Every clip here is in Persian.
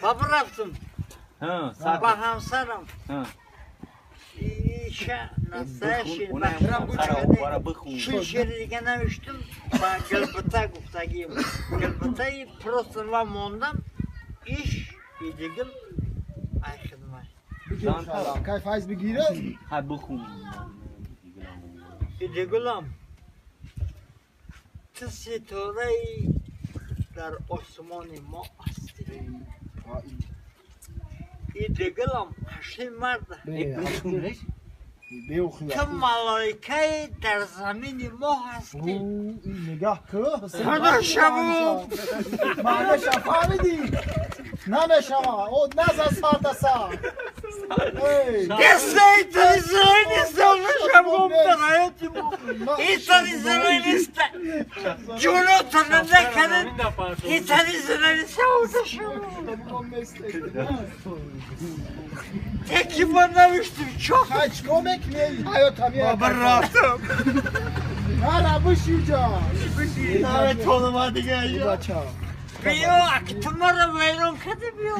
Baba raftum. Ha, Sabah hamsaram. Ha. İşe nasıl şişirken uçtum. Ben gılbıta guftagiyim. Gılbıtayı prostan var mondan. İş idigil. Ay khidmat. Kay faiz bigire? Ha بخون. İdigilam. ستاره در آسمان ما است این دگلم هشت مرد که ملائکه در زمین ما هستی نگاه که خدا شما معنی فهمیدی نمیشم او نزد ساعت ساعت Desce Israelista, chamou para Israelista. Jonathan da kadın Israelista oldu şu. Tek banlamıştım çok. Kaç komik mi? Hayat tabii. Baba rahatım. Hala bu şuca. Evet oğlum hadi gel ya. Biyo aktımarı verin kadı biyo.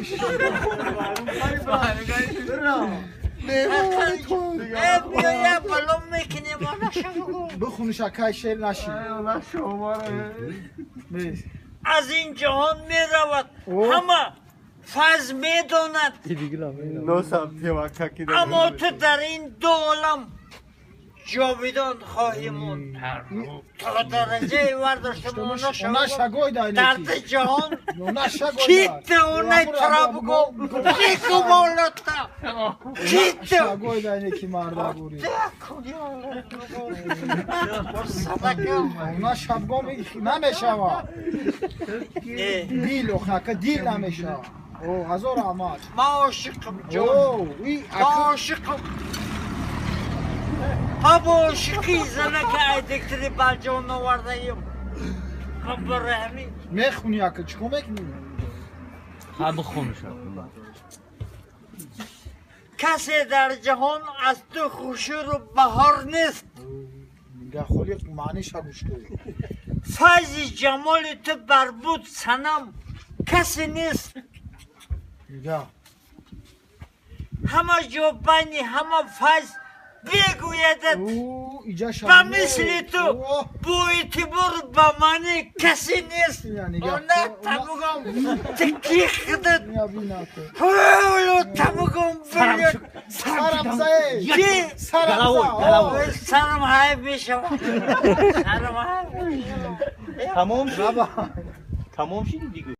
biyo ya balon mekine bana şabu. بخونی شکای شیر نشی از این جهان می رود همه فاز می داند اما تو در این دو عالم جاویدان خواهی موند تا درجه ورداشته اونا شگوی دای درد جهان اونا شگوی کیت اونای ترابگو دیکو مولتا کیت شگوی دای نکی مرده بوری اونا شبگو نمیشه دیل اخنکه دیل نمیشه او هزار آمد ما عاشقم جان ما عاشقم Ha bu şıkı izleme ki aydektiri balca onu vardayım. Kabir rahmi. میخونی اکه چی کمک می Ha بخون شد. کسی در جهان از تو خوشی رو بهار نیست. میگه خالیت معنی شبوش تو فیض جمال تو بربود سنم کسی نیست. میگه همه جوبانی همه فیض بگویدت او ایجا و شبوه مثل تو بو اعتبار با منی کسی نیست. نه تبگم تکیه خدت یا بینا تو هولو تبگم بلیت سرم زای چی؟ سرم زای سرم های بیشم سرم های بیشم تمام شد. تمام شد دیگه.